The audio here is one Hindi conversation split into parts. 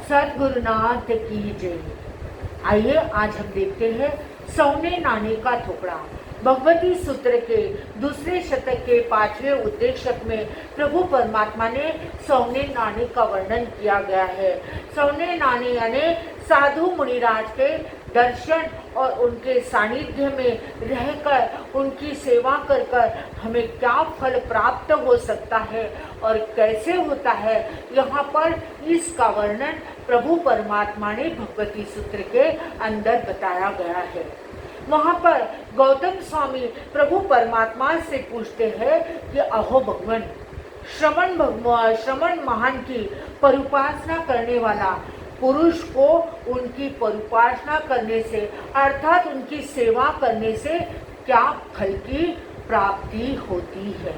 सद्गुरुनाथ की जय। आइए आज हम देखते हैं सौने नाने का थोपड़ा। भगवती सूत्र के दूसरे शतक के 5वें उद्देशक में प्रभु परमात्मा ने सौने नाने का वर्णन किया गया है। सौने नाने यानी साधु मुनिराज के दर्शन और उनके सानिध्य में रहकर उनकी सेवा कर कर हमें क्या फल प्राप्त हो सकता है और कैसे होता है, यहाँ पर इसका वर्णन प्रभु परमात्मा ने भगवती सूत्र के अंदर बताया गया है। वहाँ पर गौतम स्वामी प्रभु परमात्मा से पूछते हैं कि अहो भगवान, श्रवण महान की परुपासना करने वाला पुरुष को उनकी परुपासना करने से अर्थात उनकी सेवा करने से क्या फल की प्राप्ति होती है।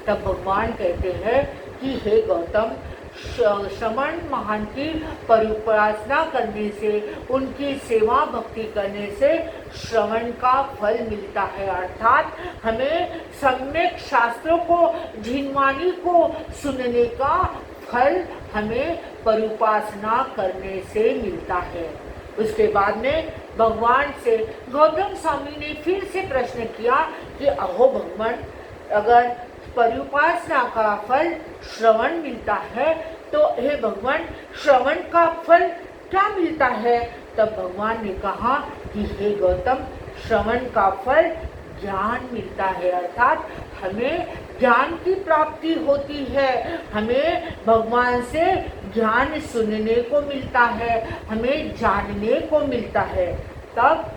तब भगवान कहते हैं कि हे गौतम, श्रवण महान की परुपासना करने से, उनकी सेवा भक्ति करने से श्रवण का फल मिलता है। अर्थात हमें सम्यक शास्त्रों को, झिनवाणी को सुनने का फल हमें परुपासना करने से मिलता है। उसके बाद में भगवान से गौतम स्वामी ने फिर से प्रश्न किया कि अहो भगवान, अगर परुपासना का फल श्रवण मिलता है तो हे भगवान, श्रवण का फल क्या मिलता है। तब भगवान ने कहा कि हे गौतम, श्रवण का फल ज्ञान मिलता है। अर्थात हमें ज्ञान की प्राप्ति होती है, हमें भगवान से ज्ञान सुनने को मिलता है, हमें जानने को मिलता है। तब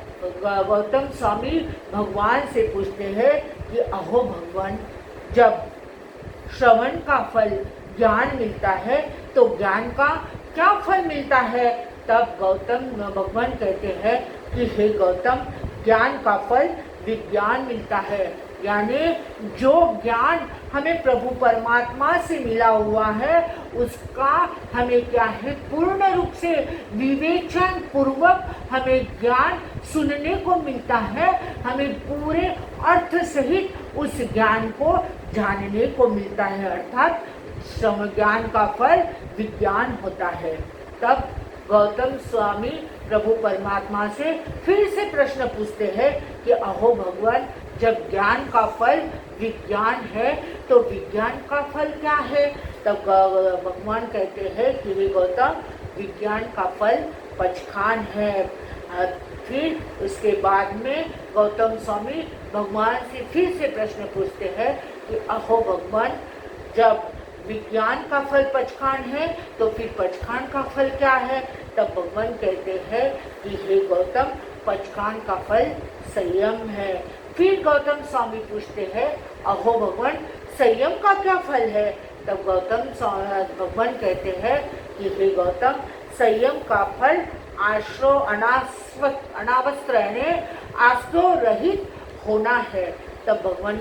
गौतम स्वामी भगवान से पूछते हैं कि अहो भगवान, जब श्रवण का फल ज्ञान मिलता है तो ज्ञान का क्या फल मिलता है। तब गौतम भगवान कहते हैं कि हे गौतम, ज्ञान का फल विज्ञान मिलता है। यानी जो ज्ञान हमें प्रभु परमात्मा से मिला हुआ है उसका हमें क्या है, पूर्ण रूप से विवेचन पूर्वक हमें ज्ञान सुनने को मिलता है, हमें पूरे अर्थ सहित उस ज्ञान को जानने को मिलता है। अर्थात ज्ञान का फल विज्ञान होता है। तब गौतम स्वामी प्रभु परमात्मा से फिर से प्रश्न पूछते हैं कि अहो भगवान, जब ज्ञान का फल विज्ञान है तो विज्ञान का फल क्या है। तब भगवान कहते हैं कि हे गौतम, विज्ञान का फल पचखान है। फिर उसके बाद में गौतम स्वामी भगवान से फिर से प्रश्न पूछते हैं कि अहो भगवान, जब विज्ञान का फल पचखान है तो फिर पचखान का फल क्या है। तब भगवान कहते हैं कि हे गौतम, पचखान का फल संयम है। फिर गौतम स्वामी पूछते हैं अहो भगवान, संयम का क्या फल है। तब भगवान कहते हैं कि हे गौतम, संयम का फल आश्रो अनावस्त्र यानी आश्रो रहित होना है। तब भगवान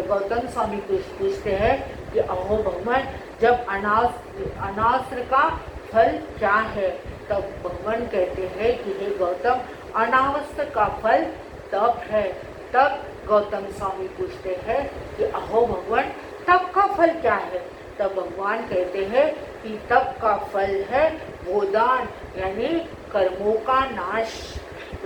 गौतम स्वामी पूछते हैं कि अहो भगवान, जब अनास्त्र का फल क्या है। तब भगवान कहते हैं कि हे गौतम, अनावस्त्र का फल तप है। तब गौतम स्वामी पूछते हैं कि अहो भगवान, तप का फल क्या है। तब भगवान कहते हैं कि तप का फल है गोदान यानी कर्मों का नाश।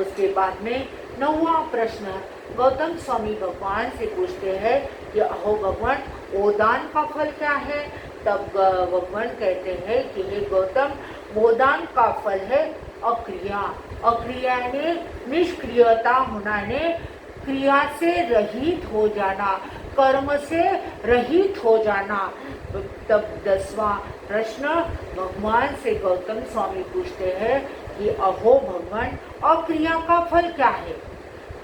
उसके बाद में 9वां प्रश्न गौतम स्वामी भगवान से पूछते हैं कि अहो भगवान, ओदान का फल क्या है। तब भगवान कहते हैं कि हे गौतम, ओदान का फल है अक्रिया। अक्रिया ने निष्क्रियता होना ने क्रिया से रहित हो जाना, कर्म से रहित हो जाना। तब 10वां प्रश्न भगवान से गौतम स्वामी पूछते हैं कि अहो भगवान, अक्रिया का फल क्या है।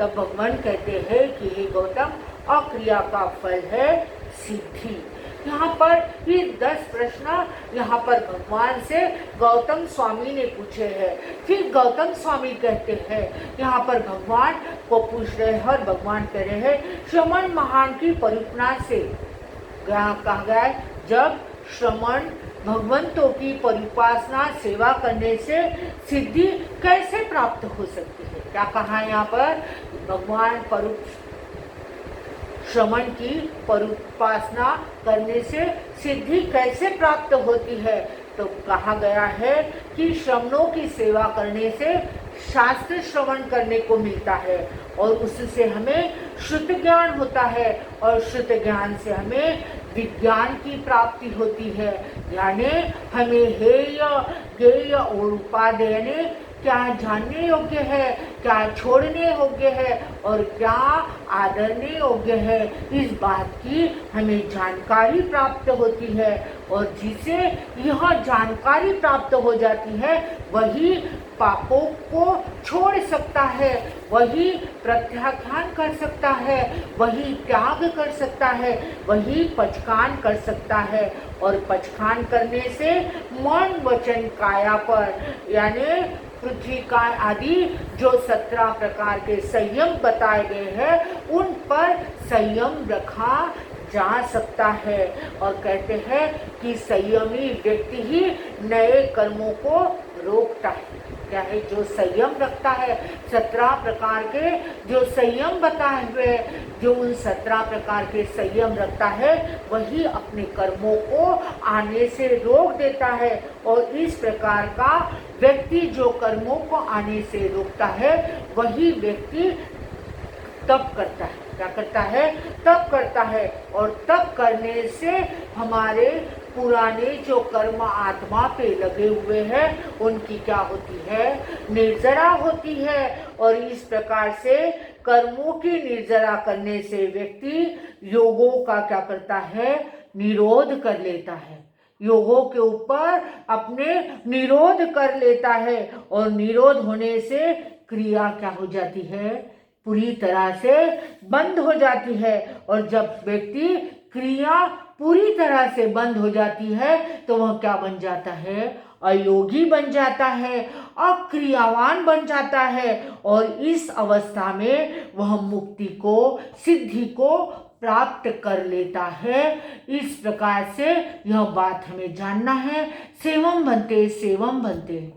तब भगवान कहते हैं कि हे गौतम, अक्रिया का फल है सिद्धि। यहाँ पर ये 10 प्रश्न यहाँ पर भगवान से गौतम स्वामी ने पूछे हैं। फिर गौतम स्वामी कहते हैं, यहाँ पर भगवान को पूछ रहे हैं और भगवान कह रहे हैं श्रवण महान की परिपूर्णा से। यहाँ कहा गया है, जब श्रवण भगवंतों की परिपासना सेवा करने से सिद्धि कैसे प्राप्त हो सकती है। क्या कहा है यहाँ पर, भगवान श्रवण की परुपासना करने से सिद्धि कैसे प्राप्त होती है। तो कहा गया है कि श्रमणों की सेवा करने से शास्त्र श्रवण करने को मिलता है और उससे हमें शुद्ध ज्ञान होता है और शुद्ध ज्ञान से हमें विज्ञान की प्राप्ति होती है, यानी हमें हेय ज्ञेय और उपादेय ने क्या जानने योग्य है, क्या छोड़ने योग्य है और क्या आदरने योग्य है, इस बात की हमें जानकारी प्राप्त होती है। और जिसे यह जानकारी प्राप्त हो जाती है वही पापों को छोड़ सकता है, वही प्रत्याख्यान कर सकता है, वही त्याग कर सकता है, वही पचखान कर सकता है। और पचखान करने से मन वचन काया पर यानी पृथ्वी का आदि जो 17 प्रकार के संयम बताए गए हैं उन पर संयम रखा जा सकता है। और कहते हैं कि संयमी व्यक्ति ही नए कर्मों को रोकता है। क्या है? जो संयम रखता है, 17 प्रकार के जो संयम बताए हुए, जो उन 17 प्रकार के संयम रखता है वही अपने कर्मों को आने से रोक देता है। और इस प्रकार का व्यक्ति जो कर्मों को आने से रोकता है वही व्यक्ति तप करता है। क्या करता है? तप करता है। और तप करने से हमारे पुराने जो कर्म आत्मा पे लगे हुए हैं उनकी क्या होती है? निर्जरा होती है। और इस प्रकार से कर्मों की निर्जरा करने से व्यक्ति योगों का क्या करता है? निरोध कर लेता है। योगों के ऊपर अपने निरोध कर लेता है और निरोध होने से क्रिया क्या हो जाती है? पूरी तरह से बंद हो जाती है। और जब व्यक्ति क्रिया पूरी तरह से बंद हो जाती है तो वह क्या बन जाता है? अयोगी बन जाता है, अक्रियावान बन जाता है। और इस अवस्था में वह मुक्ति को, सिद्धि को प्राप्त कर लेता है। इस प्रकार से यह बात हमें जानना है। सेवम बनते सेवम बनते।